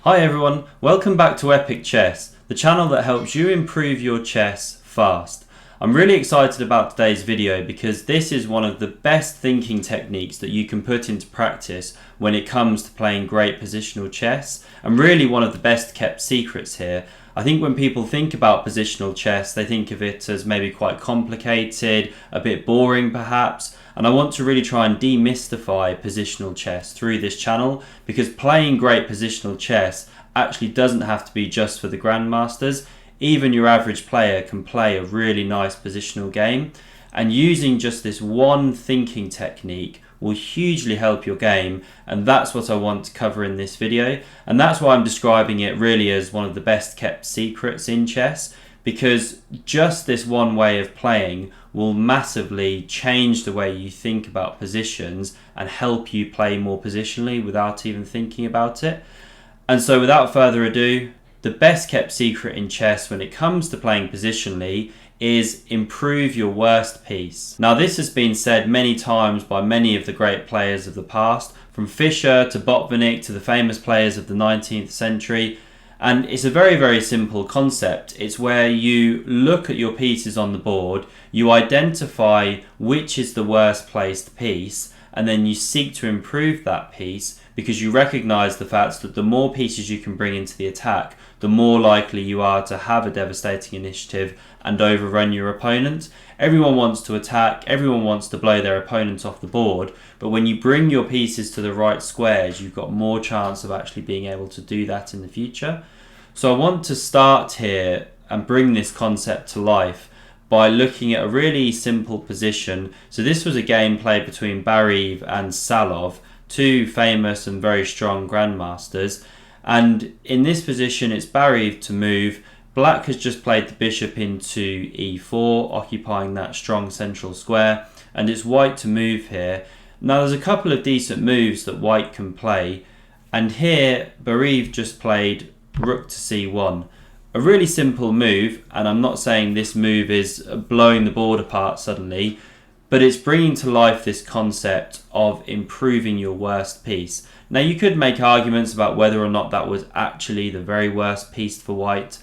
Hi everyone, welcome back to Epic Chess, the channel that helps you improve your chess fast. I'm really excited about today's video because this is one of the best thinking techniques that you can put into practice when it comes to playing great positional chess, and really one of the best kept secrets here. I think when people think about positional chess, they think of it as maybe quite complicated, a bit boring perhaps, and I want to really try and demystify positional chess through this channel, because playing great positional chess actually doesn't have to be just for the grandmasters. Even your average player can play a really nice positional game, and using just this one thinking technique will hugely help your game, and that's what I want to cover in this video. And that's why I'm describing it really as one of the best kept secrets in chess, because just this one way of playing will massively change the way you think about positions and help you play more positionally without even thinking about it. And so without further ado, the best kept secret in chess when it comes to playing positionally is improve your worst piece. Now this has been said many times by many of the great players of the past, from Fischer to Botvinnik to the famous players of the 19th century. And it's a very simple concept. It's where you look at your pieces on the board, you identify which is the worst placed piece, and then you seek to improve that piece, because you recognize the fact that the more pieces you can bring into the attack, the more likely you are to have a devastating initiative and overrun your opponent. Everyone wants to attack, everyone wants to blow their opponent off the board, but when you bring your pieces to the right squares, you've got more chance of actually being able to do that in the future. So I want to start here and bring this concept to life by looking at a really simple position. So this was a game played between Bariv and Salov, two famous and very strong grandmasters. And in this position, it's Bariv to move. Black has just played the bishop into e4, occupying that strong central square, and it's white to move here. Now there's a couple of decent moves that white can play, and here Bariv just played rook to c1. A really simple move, and I'm not saying this move is blowing the board apart suddenly, but it's bringing to life this concept of improving your worst piece. Now you could make arguments about whether or not that was actually the very worst piece for white,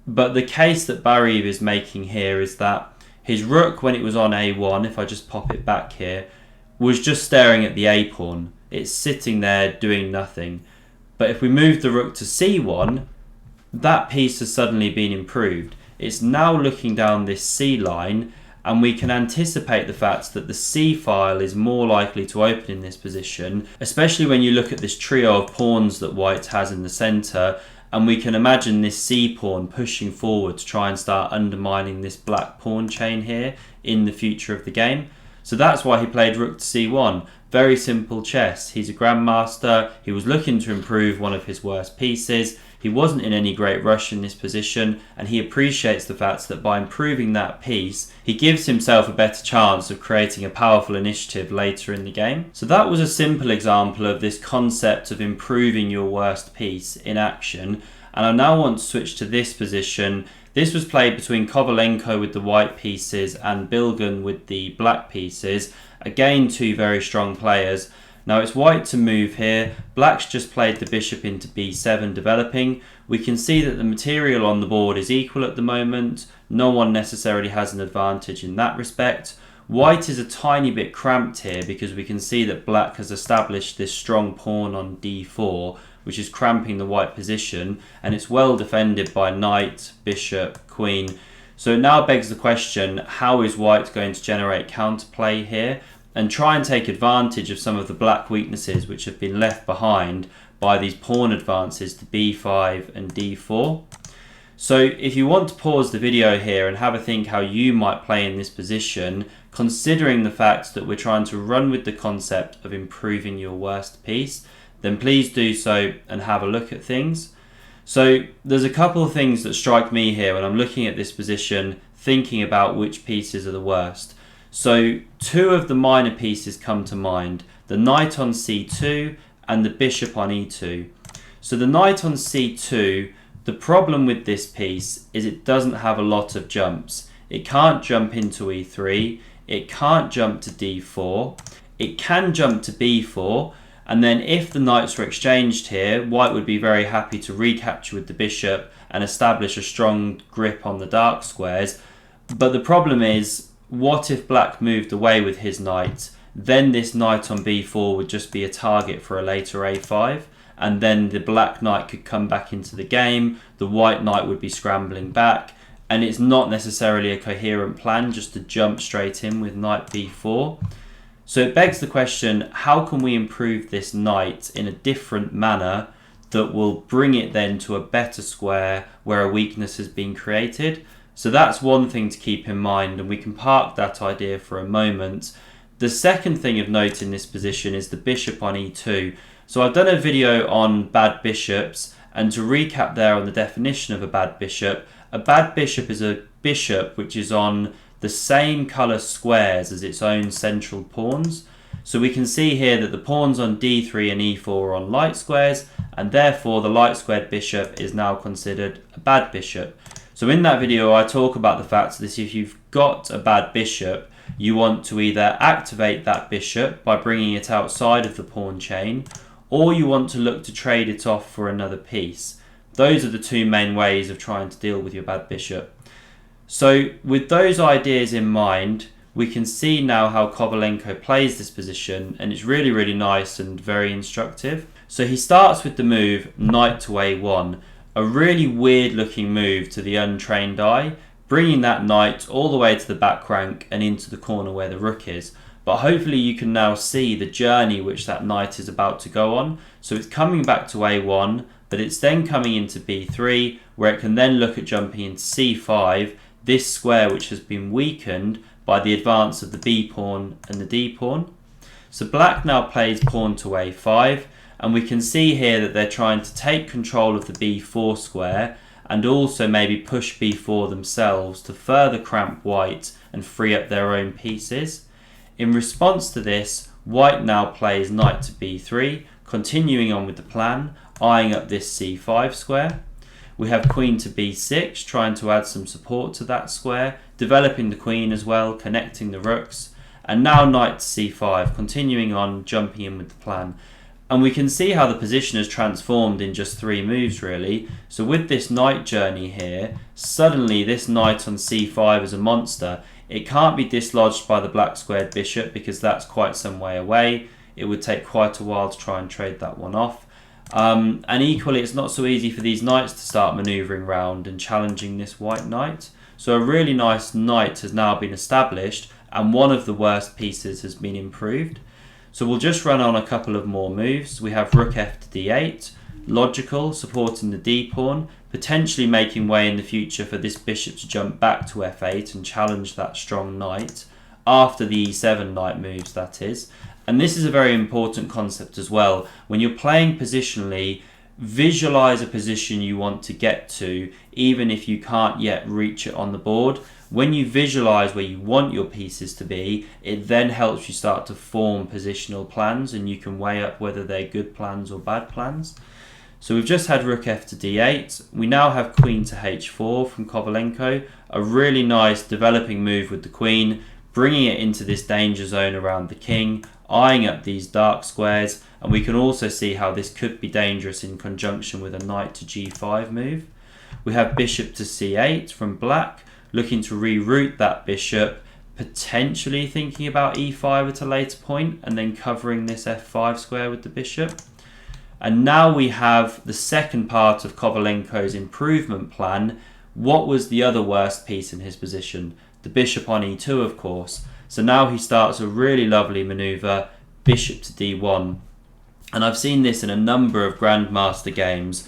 but the case that Bariv is making here is that his rook, when it was on a1, if I just pop it back here, was just staring at the a pawn. It's sitting there doing nothing. But if we move the rook to c1, that piece has suddenly been improved. It's now looking down this c line, and we can anticipate the fact that the c file is more likely to open in this position, especially when you look at this trio of pawns that white has in the centre, and we can imagine this c pawn pushing forward to try and start undermining this black pawn chain here in the future of the game. So that's why he played rook to c1. Very simple chess. He's a grandmaster. He was looking to improve one of his worst pieces. He wasn't in any great rush in this position, and he appreciates the fact that by improving that piece, he gives himself a better chance of creating a powerful initiative later in the game. So that was a simple example of this concept of improving your worst piece in action. And I now want to switch to this position. This was played between Kovalenko with the white pieces and Bilgun with the black pieces. Again, two very strong players. Now it's white to move here. Black's just played the bishop into b7 developing. We can see that the material on the board is equal at the moment. No one necessarily has an advantage in that respect. White is a tiny bit cramped here because we can see that black has established this strong pawn on d4, which is cramping the white position, and it's well defended by knight, bishop, queen. So it now begs the question, how is white going to generate counterplay here and try and take advantage of some of the black weaknesses which have been left behind by these pawn advances to b5 and d4. So if you want to pause the video here and have a think how you might play in this position, considering the fact that we're trying to run with the concept of improving your worst piece, then please do so and have a look at things. So there's a couple of things that strike me here when I'm looking at this position, thinking about which pieces are the worst. So two of the minor pieces come to mind, the knight on c2 and the bishop on e2. So the knight on c2, the problem with this piece is it doesn't have a lot of jumps. It can't jump into e3, it can't jump to d4, it can jump to b4, And then if the knights were exchanged here, white would be very happy to recapture with the bishop and establish a strong grip on the dark squares. But the problem is, what if black moved away with his knight? Then this knight on b4 would just be a target for a later a5, and then the black knight could come back into the game, the white knight would be scrambling back, and it's not necessarily a coherent plan just to jump straight in with knight b4. So it begs the question, how can we improve this knight in a different manner that will bring it then to a better square where a weakness has been created? So that's one thing to keep in mind, and we can park that idea for a moment. The second thing of note in this position is the bishop on e2. So I've done a video on bad bishops, and to recap there on the definition of a bad bishop is a bishop which is on the same colour squares as its own central pawns. So we can see here that the pawns on d3 and e4 are on light squares, and therefore the light squared bishop is now considered a bad bishop. So in that video I talk about the fact that if you've got a bad bishop, you want to either activate that bishop by bringing it outside of the pawn chain, or you want to look to trade it off for another piece. Those are the two main ways of trying to deal with your bad bishop. So with those ideas in mind, we can see now how Kovalenko plays this position, and it's really, really nice and very instructive. So he starts with the move knight to a1, a really weird looking move to the untrained eye, bringing that knight all the way to the back rank and into the corner where the rook is. But hopefully you can now see the journey which that knight is about to go on. So it's coming back to a1, but it's then coming into b3, where it can then look at jumping into c5, this square which has been weakened by the advance of the b pawn and the d pawn. So black now plays pawn to a5, and we can see here that they're trying to take control of the b4 square and also maybe push b4 themselves to further cramp white and free up their own pieces. In response to this, white now plays knight to b3, continuing on with the plan, eyeing up this c5 square. We have queen to b6, trying to add some support to that square, developing the queen as well, connecting the rooks, and now knight to c5, continuing on, jumping in with the plan. And we can see how the position has transformed in just 3 moves really. So with this knight journey here, suddenly this knight on c5 is a monster. It can't be dislodged by the black squared bishop because that's quite some way away. It would take quite a while to try and trade that one off. And equally, it's not so easy for these knights to start manoeuvring round and challenging this white knight. So a really nice knight has now been established, and one of the worst pieces has been improved. So we'll just run on a couple of more moves. We have rook f to d8, logical, supporting the d pawn, potentially making way in the future for this bishop to jump back to f8 and challenge that strong knight, after the e7 knight moves, that is. And this is a very important concept as well. When you're playing positionally, visualize a position you want to get to, even if you can't yet reach it on the board. When you visualize where you want your pieces to be, it then helps you start to form positional plans, and you can weigh up whether they're good plans or bad plans. So we've just had rook f to d8. We now have queen to h4 from Kovalenko, a really nice developing move with the queen, bringing it into this danger zone around the king, eyeing up these dark squares, and we can also see how this could be dangerous in conjunction with a knight to g5 move. We have bishop to c8 from black, looking to reroute that bishop, potentially thinking about e5 at a later point, and then covering this f5 square with the bishop. And now we have the second part of Kovalenko's improvement plan. What was the other worst piece in his position? The bishop on e2, of course. So now he starts a really lovely maneuver, bishop to d1. And I've seen this in a number of Grandmaster games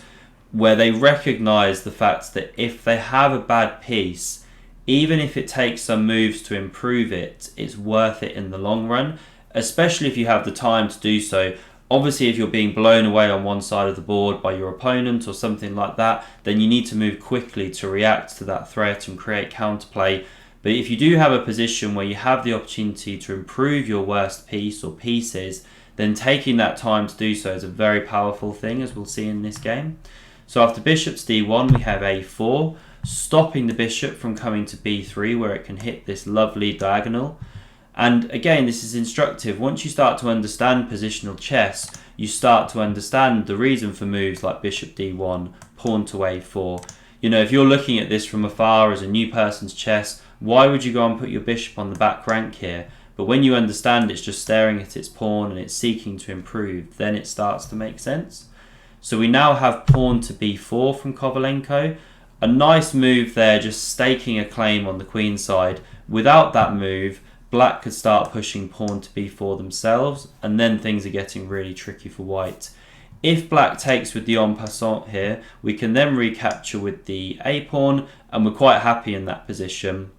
where they recognise the fact that if they have a bad piece, even if it takes some moves to improve it, it's worth it in the long run, especially if you have the time to do so. Obviously, if you're being blown away on one side of the board by your opponent or something like that, then you need to move quickly to react to that threat and create counterplay. But if you do have a position where you have the opportunity to improve your worst piece or pieces, then taking that time to do so is a very powerful thing, as we'll see in this game. So after bishop to d1, we have a4, stopping the bishop from coming to b3, where it can hit this lovely diagonal. And again, this is instructive. Once you start to understand positional chess, you start to understand the reason for moves like bishop d1, pawn to a4. You know, if you're looking at this from afar as a new person's chess, why would you go and put your bishop on the back rank here? But when you understand it's just staring at its pawn and it's seeking to improve, then it starts to make sense. So we now have pawn to b4 from Kovalenko. A nice move there, just staking a claim on the queen side. Without that move, black could start pushing pawn to b4 themselves, and then things are getting really tricky for white. If black takes with the en passant here, we can then recapture with the a pawn, and we're quite happy in that position.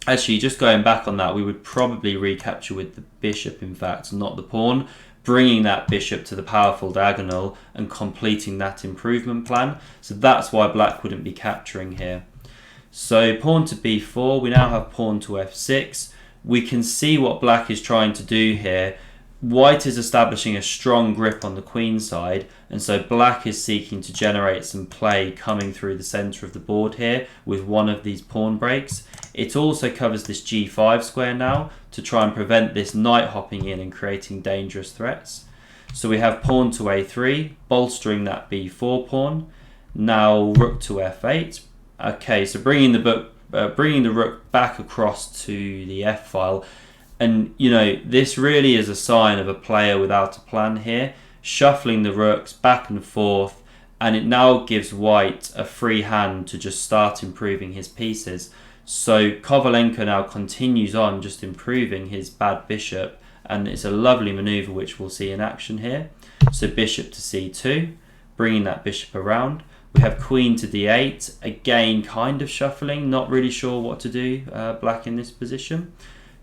Actually, just going back on that, we would probably recapture with the bishop, in fact, not the pawn, bringing that bishop to the powerful diagonal and completing that improvement plan. So that's why black wouldn't be capturing here. So pawn to b4, we now have pawn to f6. We can see what black is trying to do here. White is establishing a strong grip on the queen side, and so black is seeking to generate some play coming through the centre of the board here with one of these pawn breaks. It also covers this g5 square now to try and prevent this knight hopping in and creating dangerous threats. So we have pawn to a3, bolstering that b4 pawn. Now rook to f8. Okay, so bringing the rook back across to the f file. And, you know, this really is a sign of a player without a plan here, shuffling the rooks back and forth, and it now gives white a free hand to just start improving his pieces. So Kovalenko now continues on just improving his bad bishop, and it's a lovely maneuver which we'll see in action here. So bishop to c2, bringing that bishop around. We have queen to d8, again kind of shuffling, not really sure what to do, black in this position.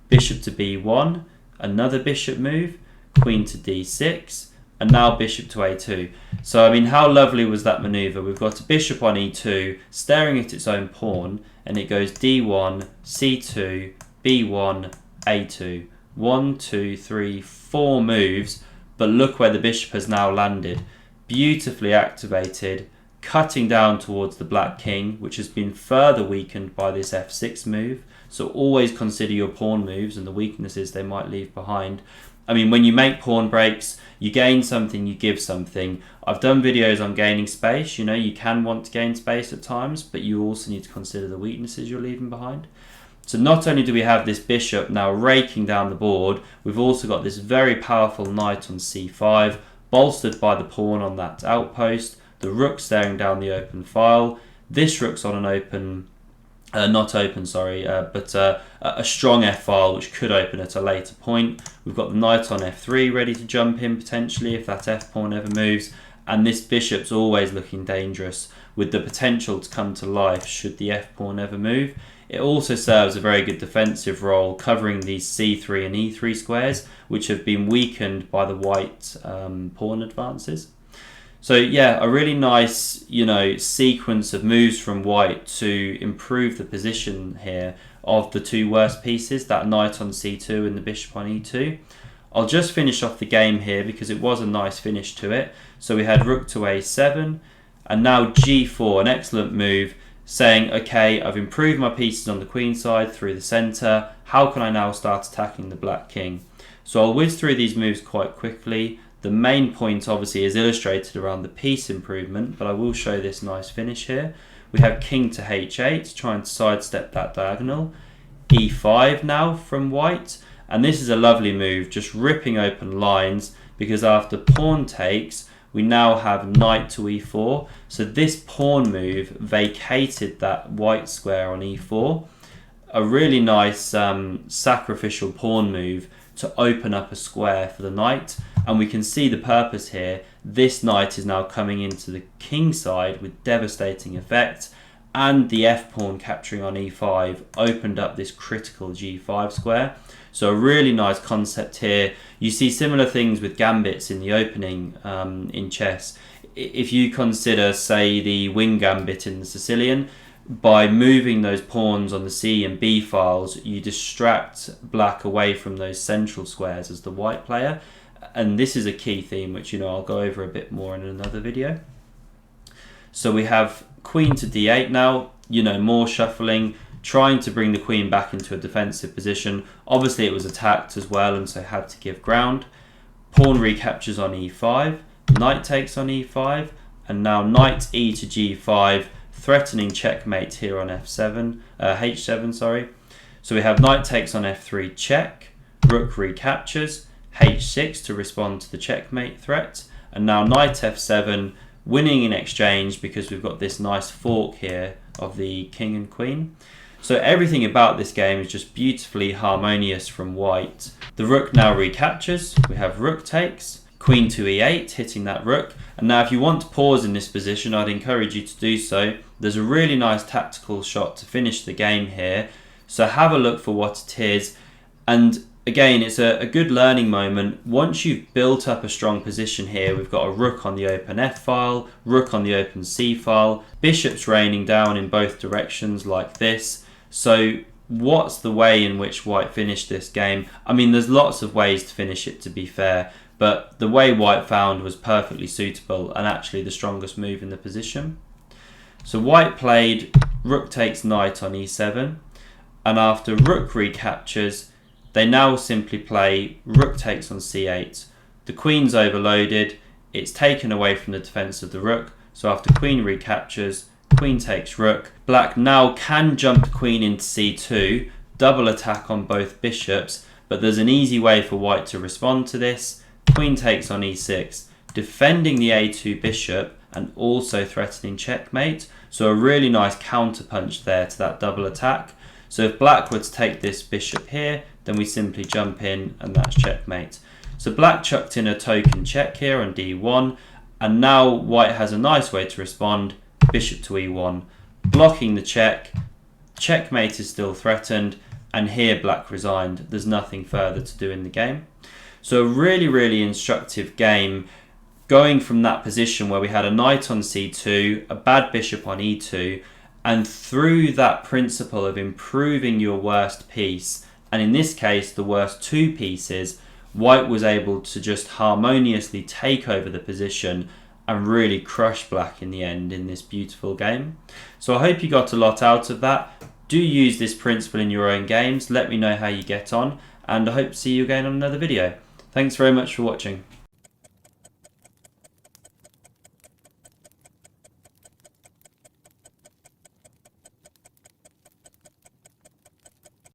Bishop to b1, another bishop move, queen to d6, and now bishop to a2. So, I mean, how lovely was that maneuver? We've got a bishop on e2, staring at its own pawn, and it goes d1, c2, b1, a2. 1, 2, 3, 4 moves, but look where the bishop has now landed. Beautifully activated, cutting down towards the black king, which has been further weakened by this f6 move. So always consider your pawn moves and the weaknesses they might leave behind. I mean, when you make pawn breaks, you gain something, you give something. I've done videos on gaining space. You know, you can want to gain space at times, but you also need to consider the weaknesses you're leaving behind. So not only do we have this bishop now raking down the board, we've also got this very powerful knight on c5, bolstered by the pawn on that outpost, the rook staring down the open file. This rook's on an open... but a strong f file which could open at a later point. We've got the knight on f3 ready to jump in potentially if that f pawn ever moves, and this bishop's always looking dangerous with the potential to come to life should the f pawn ever move. It also serves a very good defensive role, covering these c3 and e3 squares which have been weakened by the white pawn advances. So yeah, a really nice, you know, sequence of moves from white to improve the position here of the two worst pieces, that knight on c2 and the bishop on e2. I'll just finish off the game here because it was a nice finish to it. So we had rook to a7 and now g4, an excellent move, saying, okay, I've improved my pieces on the queen side through the centre. How can I now start attacking the black king? So I'll whiz through these moves quite quickly. The main point obviously is illustrated around the piece improvement, but I will show this nice finish here. We have king to h8, trying to sidestep that diagonal. e5 now from white, and this is a lovely move, just ripping open lines, because after pawn takes, we now have knight to e4. So this pawn move vacated that white square on e4. A really nice sacrificial pawn move to open up a square for the knight, and we can see the purpose here. This knight is now coming into the king side with devastating effect, and the f pawn capturing on e5 opened up this critical g5 square. So a really nice concept here. You see similar things with gambits in the opening in chess. If you consider, say, the wing gambit in the Sicilian, by moving those pawns on the C and B files, you distract black away from those central squares as the white player. And this is a key theme, which, you know, I'll go over a bit more in another video. So we have queen to d8 now, you know, more shuffling, trying to bring the queen back into a defensive position. Obviously it was attacked as well, and so had to give ground. Pawn recaptures on e5, knight takes on e5, and now knight e to g5, threatening checkmate here on f7, h7, sorry. So we have knight takes on f3 check, rook recaptures, h6 to respond to the checkmate threat, and now knight f7, winning in exchange because we've got this nice fork here of the king and queen. So everything about this game is just beautifully harmonious from white. The rook now recaptures, we have rook takes, queen to e8, hitting that rook. And now if you want to pause in this position, I'd encourage you to do so. There's a really nice tactical shot to finish the game here. So have a look for what it is. And again, it's a good learning moment. Once you've built up a strong position here, we've got a rook on the open f file, rook on the open c file, bishops raining down in both directions like this. So what's the way in which white finished this game? I mean, there's lots of ways to finish it, to be fair, but the way white found was perfectly suitable and actually the strongest move in the position. So white played rook takes knight on e7, and after rook recaptures, they now simply play rook takes on c8. The queen's overloaded, it's taken away from the defense of the rook, so after queen recaptures, queen takes rook. Black now can jump the queen into c2, double attack on both bishops, but there's an easy way for white to respond to this. Queen takes on e6, defending the a2 bishop and also threatening checkmate, so a really nice counterpunch there to that double attack. So if black were to take this bishop here, then we simply jump in and that's checkmate. So black chucked in a token check here on d1, and now white has a nice way to respond, bishop to e1, blocking the check, checkmate is still threatened, and here black resigned. There's nothing further to do in the game. So a really instructive game, going from that position where we had a knight on c2, a bad bishop on e2, and through that principle of improving your worst piece, and in this case the worst two pieces, white was able to just harmoniously take over the position and really crush black in the end in this beautiful game. So I hope you got a lot out of that. Do use this principle in your own games. Let me know how you get on, and I hope to see you again on another video. Thanks very much for watching.